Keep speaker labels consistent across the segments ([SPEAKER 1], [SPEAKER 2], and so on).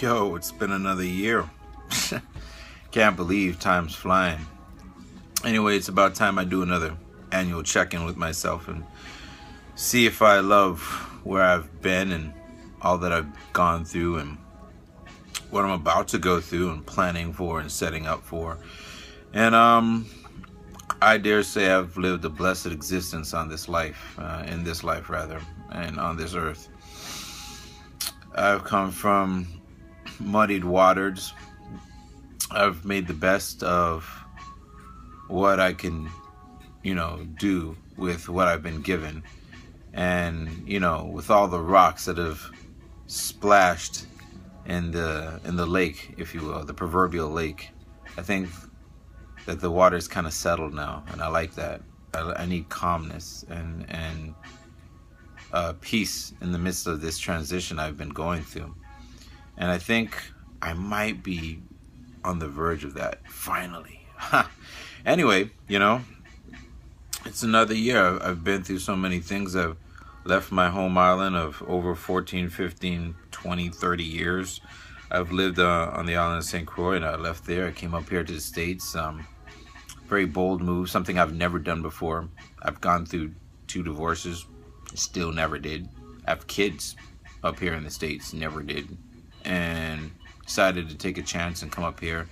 [SPEAKER 1] Yo, it's been another year. Can't believe time's flying. Anyway, it's about time I do another annual check-in with myself and see if I love where I've been and all that I've gone through and what I'm about to go through and planning for and setting up for. And I dare say I've lived a blessed existence on this life, in this life rather, and on this earth. I've come from muddied waters. I've made the best of what I can, do with what I've been given. And, with all the rocks that have splashed in the lake, if you will, the proverbial lake, I think that the water's kind of settled now, and I like that. I need calmness and peace in the midst of this transition I've been going through. And I think I might be on the verge of that, finally. Anyway, it's another year. I've been through so many things. I've left my home island of over 14, 15, 20, 30 years. I've lived on the island of St. Croix, and I left there. I came up here to the States. Very bold move, something I've never done before. I've gone through 2 divorces, still never did. I have kids up here in the States, never did. And decided to take a chance and come up here,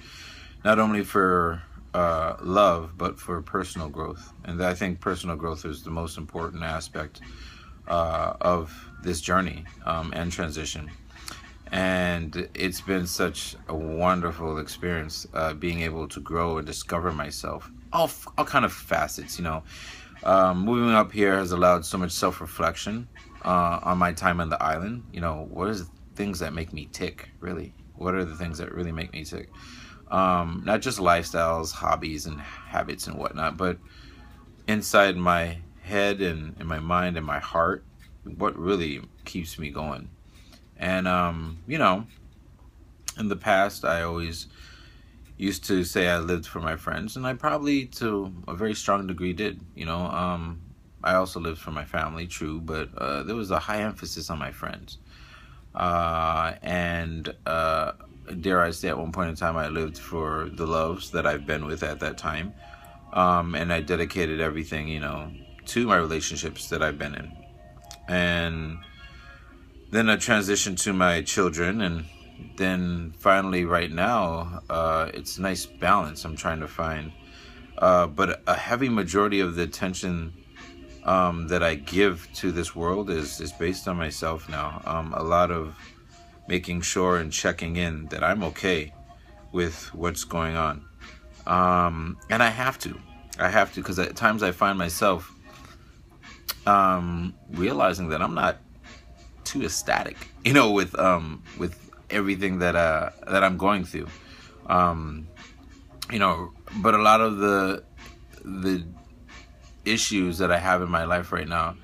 [SPEAKER 1] not only for love, but for personal growth. And I think personal growth is the most important aspect of this journey and transition. And it's been such a wonderful experience being able to grow and discover myself. All kind of facets, Moving up here has allowed so much self-reflection on my time on the island. What is the things that make me tick, really? What are the things that really make me tick? Not just lifestyles, hobbies, and habits and whatnot, but inside my head and in my mind and my heart, what really keeps me going. And, in the past, I always used to say I lived for my friends, and I probably, to a very strong degree, did. I also lived for my family, true, but there was a high emphasis on my friends. And dare I say, at one point in time, I lived for the loves that I've been with at that time. And I dedicated everything, to my relationships that I've been in. And then I transitioned to my children, and then finally right now, it's a nice balance I'm trying to find. But a heavy majority of the attention that I give to this world is based on myself now. A lot of making sure and checking in that I'm okay with what's going on. And I have to, because at times I find myself realizing that I'm not too ecstatic, with everything that I'm going through. But a lot of the issues that I have in my life right now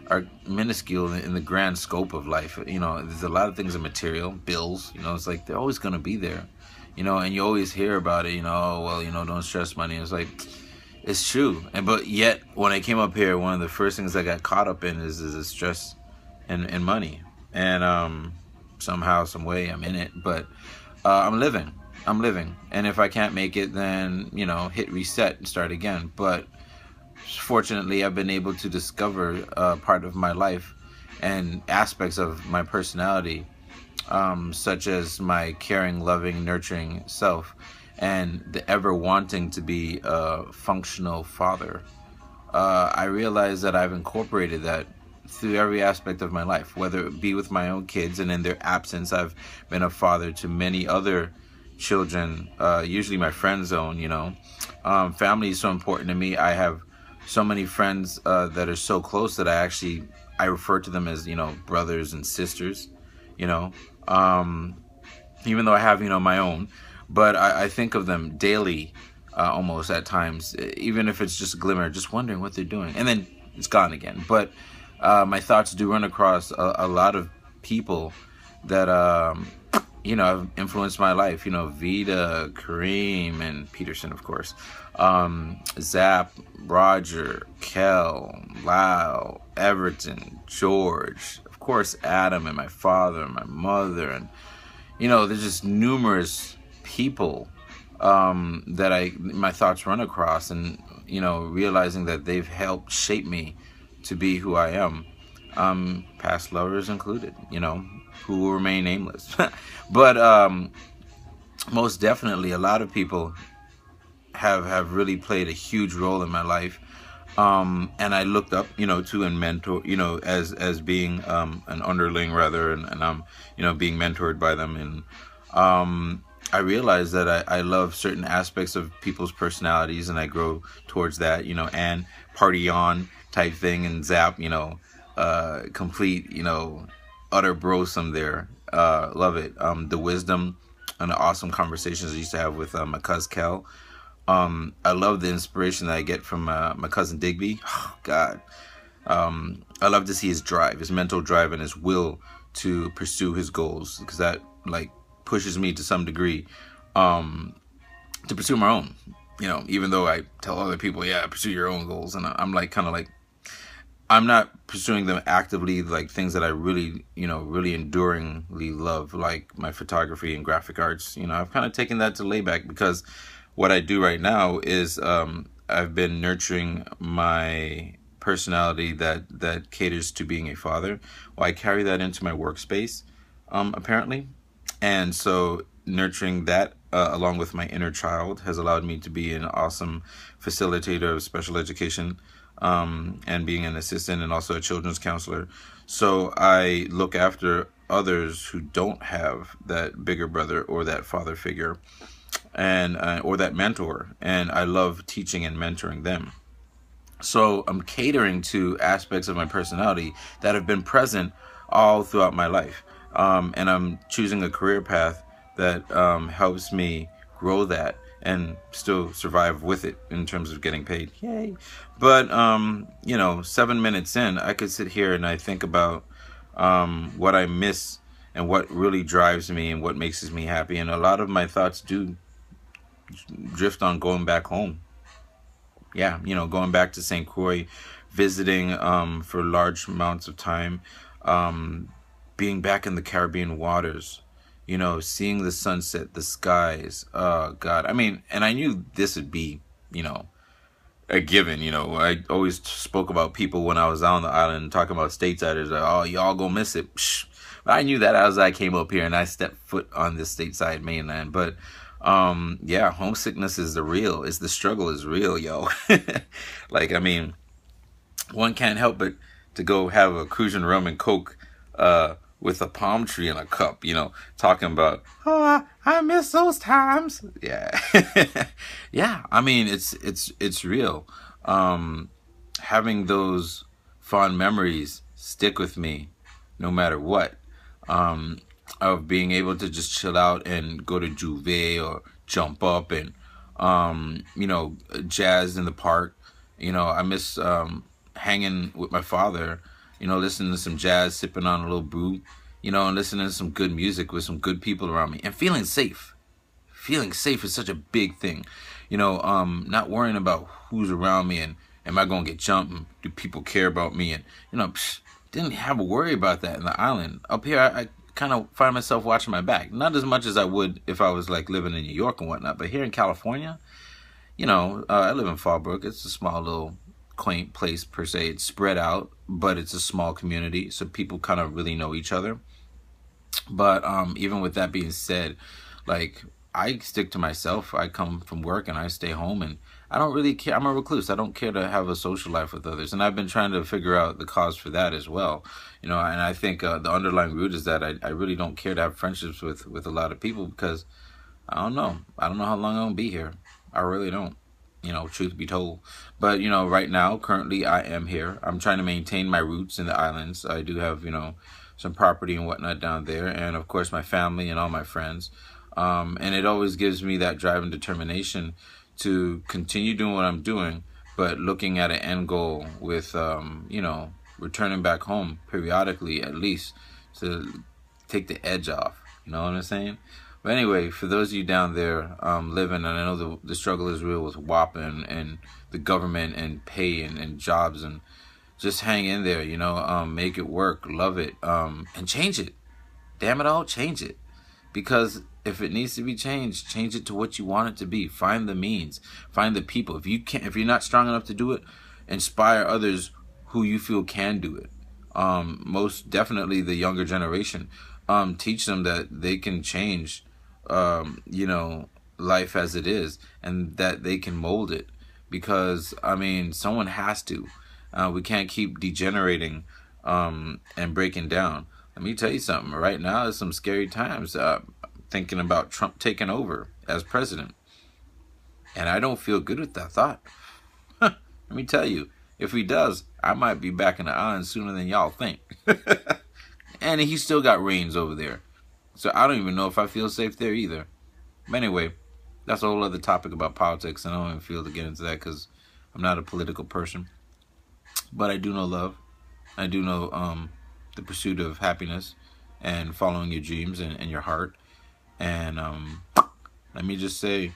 [SPEAKER 1] are minuscule in the grand scope of life. There's a lot of things in material, bills, it's like they're always going to be there, and you always hear about it, don't stress money. It's like, it's true. But yet, when I came up here, one of the first things I got caught up in is the stress and money. And somehow, some way, I'm in it. But I'm living. And if I can't make it, then, hit reset and start again. But fortunately, I've been able to discover part of my life and aspects of my personality, such as my caring, loving, nurturing self, and the ever wanting to be a functional father. I realize that I've incorporated that through every aspect of my life, whether it be with my own kids, and in their absence, I've been a father to many other children, usually my friend zone. Family is so important to me. I have so many friends that are so close that I refer to them as, brothers and sisters, even though I have, my own. But I think of them daily, almost at times, even if it's just a glimmer, just wondering what they're doing. And then it's gone again. But my thoughts do run across a lot of people that, have influenced my life. Vida, Kareem, and Peterson, of course. Zap, Roger, Kel, Lyle, Everton, George, of course, Adam, and my father, and my mother, and there's just numerous people that my thoughts run across, and realizing that they've helped shape me to be who I am, past lovers included, who will remain nameless. But most definitely, a lot of people have really played a huge role in my life. And I looked up, to and mentor, as being an underling rather, and I'm, being mentored by them. And I realized that I love certain aspects of people's personalities, and I grow towards that, and party on type thing, and zap, complete, utter brosome there. Love it. The wisdom and the awesome conversations I used to have with my cousin Kel. I love the inspiration that I get from my cousin Digby. Oh, God. I love to see his drive, his mental drive, and his will to pursue his goals, because that pushes me to some degree to pursue my own. Even though I tell other people, yeah, pursue your own goals, and I'm I'm not pursuing them actively, like things that I really, really enduringly love, like my photography and graphic arts. I've kind of taken that to layback, because what I do right now is I've been nurturing my personality that caters to being a father. Well, I carry that into my workspace, apparently. And so nurturing that along with my inner child has allowed me to be an awesome facilitator of special education, and being an assistant and also a children's counselor. So I look after others who don't have that bigger brother or that father figure, and or that mentor, and I love teaching and mentoring them. So I'm catering to aspects of my personality that have been present all throughout my life, and I'm choosing a career path that helps me grow that and still survive with it in terms of getting paid. Yay! But 7 minutes in, I could sit here and I think about what I miss and what really drives me and what makes me happy, and a lot of my thoughts do drift on going back home. Yeah, going back to St. Croix, visiting for large amounts of time, being back in the Caribbean waters, seeing the sunset, the skies. God, I mean, and I knew this would be, a given. I always spoke about people when I was on the island talking about stateside. Like, oh, y'all gonna miss it. Psh. But I knew that as I came up here and I stepped foot on this stateside mainland. But yeah, homesickness is the struggle is real, yo. I mean, one can't help but to go have a Cruisin' rum and coke with a palm tree in a cup, talking about, oh, I miss those times. Yeah. Yeah, I mean, it's real. Having those fond memories stick with me no matter what. Of being able to just chill out and go to Juve or jump up and jazz in the park. I miss hanging with my father, listening to some jazz, sipping on a little brew, and listening to some good music with some good people around me, and feeling safe. Feeling safe is such a big thing. Not worrying about who's around me and am I going to get jumped, and do people care about me, and didn't have a worry about that in the island. Up here, I kind of find myself watching my back. Not as much as I would if I was living in New York and whatnot, but here in California, I live in Fallbrook. It's a small little quaint place per se. It's spread out, but it's a small community, so people kind of really know each other. But even with that being said, I stick to myself. I come from work and I stay home, and I don't really care. I'm a recluse. I don't care to have a social life with others. And I've been trying to figure out the cause for that as well. And I think the underlying root is that I really don't care to have friendships with a lot of people, because I don't know. I don't know how long I'm going to be here. I really don't, truth be told. But, right now, currently I am here. I'm trying to maintain my roots in the islands. I do have, some property and whatnot down there. And, of course, my family and all my friends. And it always gives me that drive and determination to continue doing what I'm doing, but looking at an end goal with, returning back home periodically, at least, to take the edge off. You know what I'm saying? But anyway, for those of you down there living, and I know the struggle is real with WAP and the government and pay and jobs, and just hang in there, make it work, love it, and change it. Damn it all, change it. Because if it needs to be changed, change it to what you want it to be. Find the means, find the people. If you're not strong enough to do it, inspire others who you feel can do it. Most definitely the younger generation. Teach them that they can change, life as it is, and that they can mold it. Because, I mean, someone has to. We can't keep degenerating and breaking down. Let me tell you something. Right now, there's some scary times. Thinking about Trump taking over as president. And I don't feel good with that thought. Let me tell you, if he does, I might be back in the island sooner than y'all think. And he still got reins over there. So I don't even know if I feel safe there either. But anyway, that's a whole other topic about politics, and I don't even feel to get into that because I'm not a political person. But I do know love. I do know the pursuit of happiness and following your dreams and your heart. And let me just say,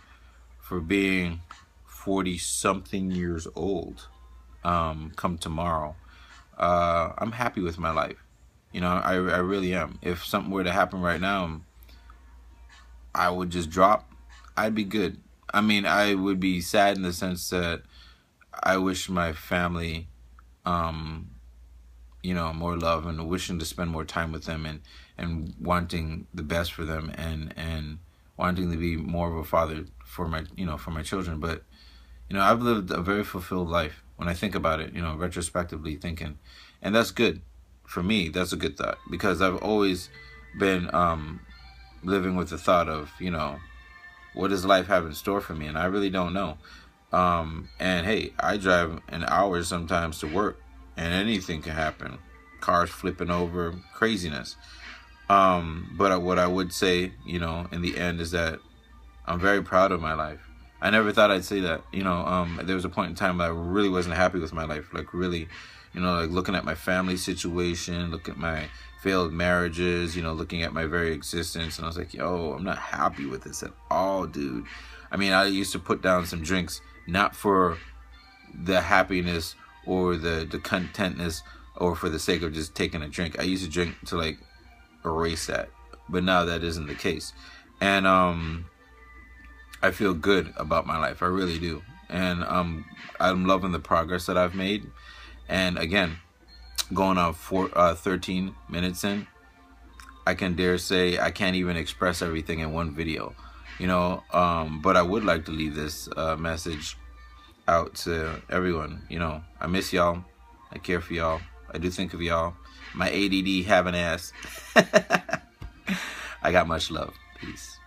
[SPEAKER 1] for being 40-something years old, come tomorrow, I'm happy with my life. I really am. If something were to happen right now, I would just drop. I'd be good. I mean, I would be sad in the sense that I wish my family, more love, and wishing to spend more time with them, and wanting the best for them, and wanting to be more of a father for my children. But, I've lived a very fulfilled life when I think about it, retrospectively thinking, and that's good. For me, that's a good thought, because I've always been living with the thought of, what does life have in store for me? And I really don't know. And hey, I drive an hour sometimes to work, and anything can happen. Cars flipping over, craziness. But what I would say, in the end, is that I'm very proud of my life. I never thought I'd say that. There was a point in time that I really wasn't happy with my life. Like, really, like looking at my family situation, look at my failed marriages, looking at my very existence. And I was like, yo, I'm not happy with this at all, dude. I mean, I used to put down some drinks, not for the happiness or the contentness or for the sake of just taking a drink. I used to drink to, like, erase that. But now that isn't the case. And I feel good about my life. I really do. And I'm loving the progress that I've made. And again, going on 13 minutes in, I can dare say I can't even express everything in one video, but I would like to leave this message out to everyone. I miss y'all. I care for y'all. I do think of y'all. My ADD having ass. I got much love. Peace.